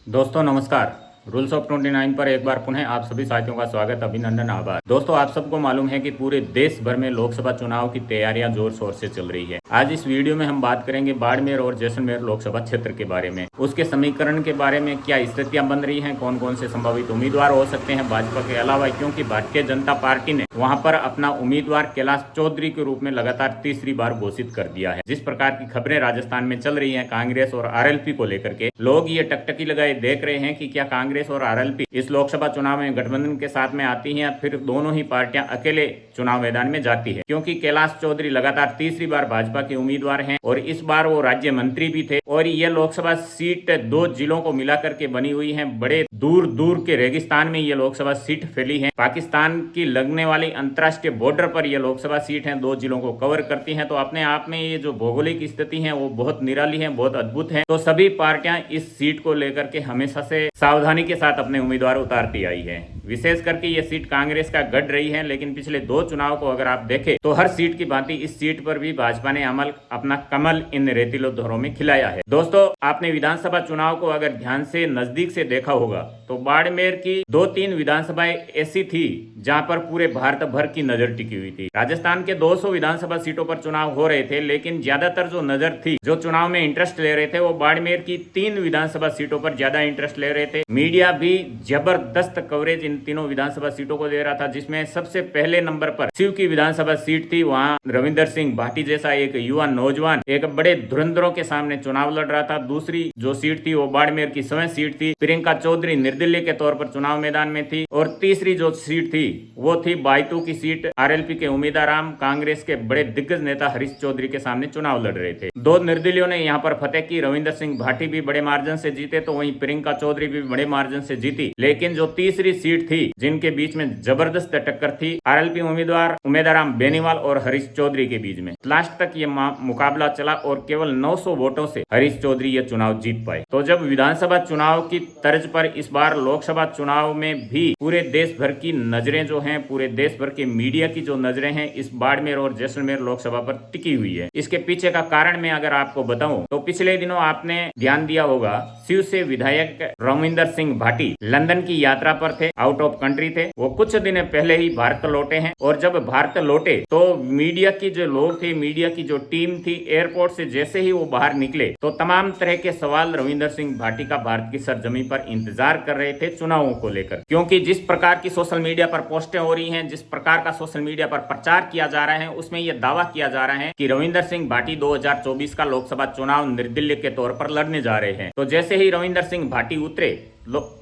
दोस्तों नमस्कार। Rules of 29 पर एक बार पुनः आप सभी साथियों का स्वागत, अभिनंदन, आभार। दोस्तों आप सबको मालूम है कि पूरे देश भर में लोकसभा चुनाव की तैयारियां जोर शोर से चल रही है। आज इस वीडियो में हम बात करेंगे बाड़मेर और जैसलमेर लोकसभा क्षेत्र के बारे में, उसके समीकरण के बारे में, क्या स्थितियां बन रही हैं, कौन कौन से संभावित उम्मीदवार हो सकते हैं भाजपा के अलावा, क्योंकि भारतीय जनता पार्टी ने वहां पर अपना उम्मीदवार कैलाश चौधरी के रूप में लगातार तीसरी बार घोषित कर दिया है। जिस प्रकार की खबरें राजस्थान में चल रही है कांग्रेस और आरएलपी को लेकर के, लोग ये टकटकी लगाए देख रहे हैं कि क्या कांग्रेस और आरएलपी इस लोकसभा चुनाव में गठबंधन के साथ में आती हैं या फिर दोनों ही पार्टियां अकेले चुनाव मैदान में जाती है। क्योंकि कैलाश चौधरी लगातार तीसरी बार भाजपा के उम्मीदवार हैं और इस बार वो राज्य मंत्री भी थे और ये लोकसभा सीट 2 जिलों को मिलाकर के बनी हुई है। बड़े दूर दूर के रेगिस्तान में ये लोकसभा सीट फैली है। पाकिस्तान की लगने वाली अंतर्राष्ट्रीय बॉर्डर पर यह लोकसभा सीट है, 2 जिलों को कवर करती है। तो अपने आप में ये जो भौगोलिक स्थिति है वो बहुत निराली है, बहुत अद्भुत है। तो सभी पार्टियां इस सीट को लेकर के हमेशा से सावधानी के साथ अपने उम्मीदवार उतारती आई है। विशेष करके ये सीट कांग्रेस का गढ़ रही है, लेकिन पिछले 2 चुनाव को अगर आप देखें तो हर सीट की भांति इस सीट पर भी भाजपा ने अपना कमल इन रेतीले धरों में खिलाया है। दोस्तों आपने विधानसभा चुनाव को अगर ध्यान से नजदीक से देखा होगा तो बाड़मेर की 2-3 विधानसभाएं ऐसी थी जहां पर पूरे भारत भर की नजर टिकी हुई थी। राजस्थान के 200 विधानसभा सीटों पर चुनाव हो रहे थे, लेकिन ज्यादातर जो नजर थी, जो चुनाव में इंटरेस्ट ले रहे थे, वो बाड़मेर की 3 विधानसभा सीटों पर ज्यादा इंटरेस्ट ले रहे थे। मीडिया भी जबरदस्त कवरेज इन तीनों विधानसभा सीटों को दे रहा था, जिसमें सबसे पहले नंबर पर शिव की विधानसभा सीट थी। वहां रविंदर सिंह भाटी जैसा एक युवा नौजवान एक बड़े धुरंधरों के सामने चुनाव लड़ रहा था। दूसरी जो सीट थी वो बाड़मेर की स्वयं सीट थी, प्रियंका चौधरी निर्दलीय के तौर पर चुनाव मैदान में थी। और तीसरी जो सीट थी वो थी बायतू की सीट। आरएलपी के उम्मीदवार कांग्रेस के बड़े दिग्गज नेता हरीश चौधरी के सामने चुनाव लड़ रहे थे। 2 निर्दलीयों ने यहाँ पर फतेह की। रविंदर सिंह भाटी भी बड़े मार्जिन से जीते, तो वहीं प्रियंका चौधरी भी बड़े मार्जिन से जीती। लेकिन जो तीसरी सीट थी जिनके बीच में जबरदस्त टक्कर थी, आरएलपी उम्मीदवार उमेदाराम बेनीवाल और हरीश चौधरी के बीच में, लास्ट तक ये मुकाबला चला और केवल 900 वोटों से हरीश चौधरी ये चुनाव जीत पाए। तो जब विधानसभा चुनाव की तर्ज पर इस बार लोकसभा चुनाव में भी पूरे देश भर की नजरें जो हैं, पूरे देश भर के मीडिया की जो नजरें हैं, इस बाड़मेर और जैसलमेर लोकसभा पर टिकी हुई है। इसके पीछे का कारण मैं अगर आपको बताऊं तो पिछले दिनों आपने ध्यान दिया होगा, शिव से विधायक रविंदर सिंह भाटी लंदन की यात्रा पर थे, आउट ऑफ कंट्री थे। वो कुछ दिन पहले ही भारत लौटे हैं और जब भारत लौटे तो मीडिया की जो लोग थे, मीडिया की जो टीम थी, एयरपोर्ट से जैसे ही वो बाहर निकले तो तमाम तरह के सवाल रविंदर सिंह भाटी का भारत की सरजमी पर इंतजार कर रहे थे चुनावों को लेकर। क्योंकि जिस प्रकार की सोशल मीडिया पर पोस्टें हो रही हैं, जिस प्रकार का सोशल मीडिया पर प्रचार किया जा रहा है, उसमें यह दावा किया जा रहा है कि रविंदर सिंह भाटी 2024 का लोकसभा चुनाव निर्दलीय के तौर पर लड़ने जा रहे हैं। तो जैसे ही रविंदर सिंह भाटी उतरे,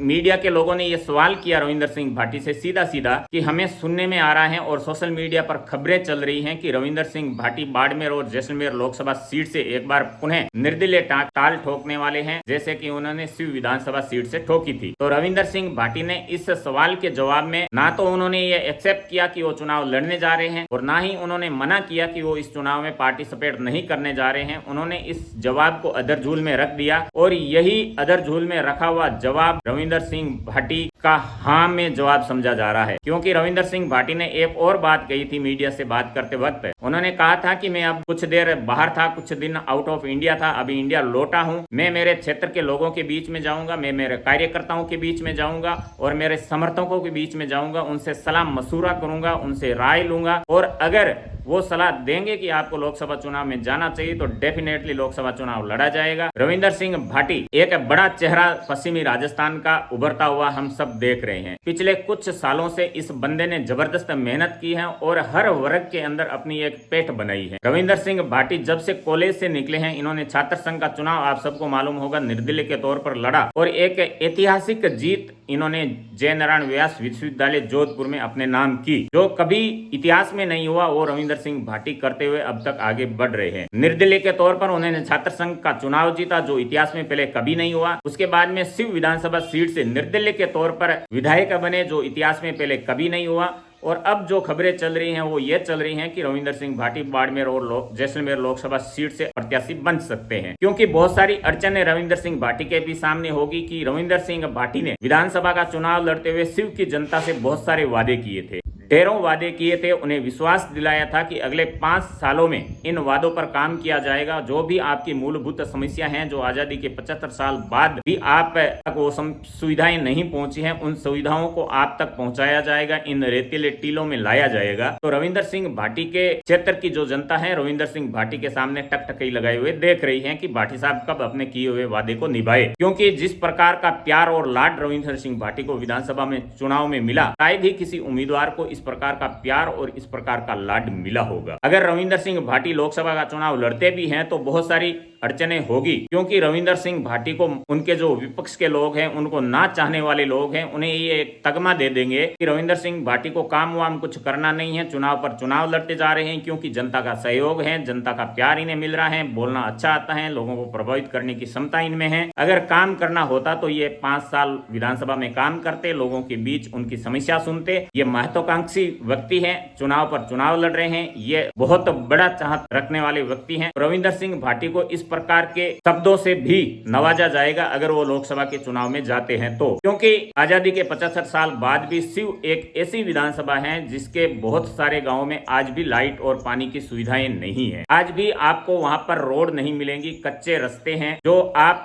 मीडिया के लोगों ने यह सवाल किया रविंदर सिंह भाटी से सीधा सीधा कि हमें सुनने में आ रहा है और सोशल मीडिया पर खबरें चल रही हैं कि रविंदर सिंह भाटी बाड़मेर और जैसलमेर लोकसभा सीट से एक बार पुनः निर्दलीय ताल ठोकने वाले हैं, जैसे कि उन्होंने शिव विधानसभा सीट से ठोकी थी। तो रविंदर सिंह भाटी ने इस सवाल के जवाब में ना तो उन्होंने ये एक्सेप्ट किया कि वो चुनाव लड़ने जा रहे हैं और ना ही उन्होंने मना किया कि वो इस चुनाव में पार्टिसिपेट नहीं करने जा रहे हैं। उन्होंने इस जवाब को अधर झूल में रख दिया और यही अधर झूल में रखा हुआ जवाब रविंदर सिंह भाटी का हाँ में जवाब समझा जा रहा है। क्योंकि रविंदर सिंह भाटी ने एक और बात कही थी मीडिया से बात करते वक्त। उन्होंने कहा था कि मैं अब कुछ देर बाहर था, कुछ दिन आउट ऑफ इंडिया था, अभी इंडिया लौटा हूं, मैं मेरे क्षेत्र के लोगों के बीच में जाऊंगा, मैं मेरे कार्यकर्ताओं के बीच में जाऊंगा और मेरे समर्थकों के बीच में जाऊंगा, उनसे सलाह मशूरा करूंगा, उनसे राय लूंगा और अगर वो सलाह देंगे कि आपको लोकसभा चुनाव में जाना चाहिए तो डेफिनेटली लोकसभा चुनाव लड़ा जाएगा। रविंदर सिंह भाटी एक बड़ा चेहरा पश्चिमी राजस्थान का उभरता हुआ हम सब देख रहे हैं। पिछले कुछ सालों से इस बंदे ने जबरदस्त मेहनत की है और हर वर्ग के अंदर अपनी एक पेठ बनाई है। रविंदर सिंह भाटी जब से कॉलेज से निकले हैं, इन्होंने छात्र संघ का चुनाव आप सबको मालूम होगा निर्दलीय के तौर पर लड़ा और एक ऐतिहासिक जीत इन्होंने जयनारायण व्यास विश्वविद्यालय जोधपुर में अपने नाम की, जो कभी इतिहास में नहीं हुआ, वो रविंदर सिंह भाटी करते हुए अब तक आगे बढ़ रहे हैं। निर्दलीय के तौर पर उन्होंने छात्र संघ का चुनाव जीता, जो इतिहास में पहले कभी नहीं हुआ। उसके बाद में शिव विधानसभा सीट से निर्दलीय के तौर पर विधायक बने, जो इतिहास में पहले कभी नहीं हुआ। और अब जो खबरें चल रही हैं वो ये चल रही हैं कि रविंदर सिंह भाटी बाड़मेर और जैसलमेर लोकसभा सीट से प्रत्याशी बन सकते हैं। क्योंकि बहुत सारी अड़चनें रविंदर सिंह भाटी के भी सामने होगी कि रविंदर सिंह भाटी ने विधानसभा का चुनाव लड़ते हुए शिव की जनता से बहुत सारे वादे किए थे। ढेरों वादे किए थे, उन्हें विश्वास दिलाया था कि अगले 5 सालों में इन वादों पर काम किया जाएगा। जो भी आपकी मूलभूत समस्या हैं, जो आजादी के 75 साल बाद भी आप तक वो सुविधाएं नहीं पहुंची हैं, उन सुविधाओं को आप तक पहुंचाया जाएगा, इन रेतीले टीलों में लाया जाएगा। तो रविंदर सिंह भाटी के क्षेत्र की जो जनता है, रविंदर सिंह भाटी के सामने टकटकी लगाए हुए देख रही है कि भाटी साहब कब अपने किए हुए वादे को निभाए। क्योंकि जिस प्रकार का प्यार और लाड रविंदर सिंह भाटी को विधानसभा में चुनाव में मिला, शायद ही किसी उम्मीदवार को इस प्रकार का प्यार और इस प्रकार का लाड मिला होगा। अगर रविंदर सिंह भाटी लोकसभा का चुनाव लड़ते भी हैं तो बहुत सारी अड़चने होगी, क्योंकि रविंदर सिंह भाटी को उनके जो विपक्ष के लोग हैं, उनको ना चाहने वाले लोग हैं, उन्हें ये एक तगमा दे देंगे कि रविंदर सिंह भाटी को काम वाम कुछ करना नहीं है, चुनाव पर चुनाव लड़ते जा रहे हैं, क्योंकि जनता का सहयोग है, जनता का प्यार इन्हें मिल रहा है, बोलना अच्छा आता है, लोगों को प्रभावित करने की क्षमता इनमें है। अगर काम करना होता तो ये 5 साल विधानसभा में काम करते, लोगों के बीच उनकी समस्या सुनते। ये महत्वाकांक्षी व्यक्ति है, चुनाव पर चुनाव लड़ रहे हैं, ये बहुत बड़ा चाहत रखने वाले व्यक्ति हैं। रविंदर सिंह भाटी को इस प्रकार के शब्दों से भी नवाजा जाएगा अगर वो लोकसभा के चुनाव में जाते हैं तो, क्योंकि आजादी के 75 साल बाद भी शिव एक ऐसी विधानसभा है जिसके बहुत सारे गांवों में आज भी लाइट और पानी की सुविधाएं नहीं है। आज भी आपको वहां पर रोड नहीं मिलेंगी, कच्चे रास्ते हैं, जो आप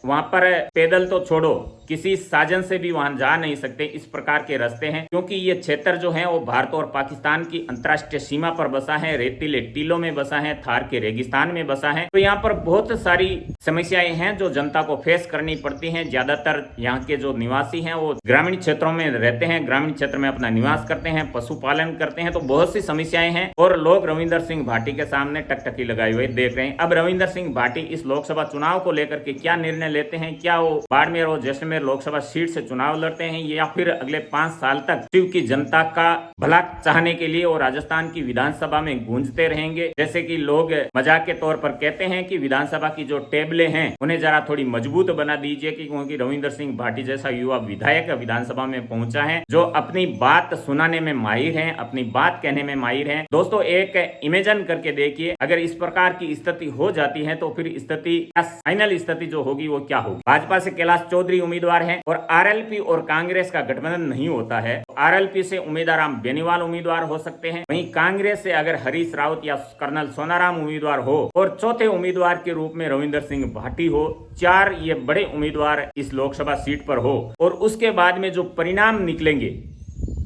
वहां पर पैदल तो छोड़ो, किसी साधन से भी वहां जा नहीं सकते, इस प्रकार के रास्ते हैं। क्योंकि ये क्षेत्र जो है वो भारत और पाकिस्तान की अंतर्राष्ट्रीय सीमा पर बसा है, रेतीले टीलों में बसा है, थार के रेगिस्तान में बसा है। तो यहाँ पर बहुत सारी समस्याएं हैं जो जनता को फेस करनी पड़ती हैं। ज्यादातर यहाँ के जो निवासी हैं वो ग्रामीण क्षेत्रों में रहते हैं, ग्रामीण क्षेत्र में अपना निवास करते हैं, पशुपालन करते हैं, तो बहुत सी समस्याएं हैं और लोग रविंदर सिंह भाटी के सामने टकटकी लगाए हुए देख रहे हैं। अब रविंदर सिंह भाटी इस लोकसभा चुनाव को लेकर के क्या निर्णय लेते हैं, क्या वो बाड़मेर और जैसलमेर लोकसभा सीट से चुनाव लड़ते हैं या फिर अगले 5 साल तक शिव की जनता का भला चाहने के लिए और राजस्थान की विधानसभा में गूंजते रहेंगे। जैसे कि लोग मजाक के तौर पर कहते हैं कि विधानसभा की जो टेबलें हैं उन्हें जरा थोड़ी मजबूत बना दीजिए, क्योंकि रविंदर सिंह भाटी जैसा युवा विधायक विधानसभा में पहुंचा है जो अपनी बात सुनाने में माहिर है, अपनी बात कहने में माहिर है। दोस्तों एक इमेजिन करके देखिए, अगर इस प्रकार की स्थिति हो जाती है तो फिर स्थिति फाइनल स्थिति जो होगी वो क्या होगी। भाजपा से कैलाश चौधरी उम्मीदवार है और आरएलपी और कांग्रेस का गठबंधन नहीं होता है। आरएलपी से उम्मीदवार बेनीवाल उम्मीदवार हो सकते हैं, वहीं कांग्रेस से अगर हरीश रावत या कर्नल सोनाराम उम्मीदवार हो और चौथे उम्मीदवार के रूप में रविंदर सिंह भाटी हो, 4 ये बड़े उम्मीदवार इस लोकसभा सीट पर हो और उसके बाद में जो परिणाम निकलेंगे,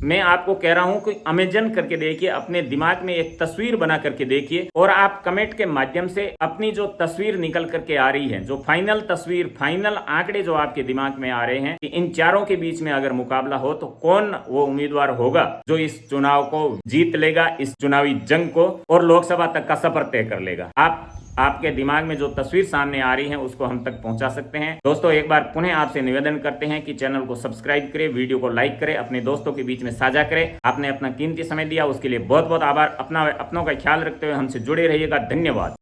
मैं आपको कह रहा हूं कि इमेजिन करके देखिए, अपने दिमाग में एक तस्वीर बना करके देखिए और आप कमेंट के माध्यम से अपनी जो तस्वीर निकल करके आ रही है, जो फाइनल तस्वीर, फाइनल आंकड़े जो आपके दिमाग में आ रहे हैं कि इन चारों के बीच में अगर मुकाबला हो तो कौन वो उम्मीदवार होगा जो इस चुनाव को जीत लेगा, इस चुनावी जंग को, और लोकसभा तक का सफर तय कर लेगा। आपके दिमाग में जो तस्वीर सामने आ रही है उसको हम तक पहुंचा सकते हैं। दोस्तों एक बार पुनः आपसे निवेदन करते हैं कि चैनल को सब्सक्राइब करें, वीडियो को लाइक करें, अपने दोस्तों के बीच में साझा करें। आपने अपना कीमती समय दिया उसके लिए बहुत बहुत आभार। अपनों का ख्याल रखते हुए हमसे जुड़े रहिएगा। धन्यवाद।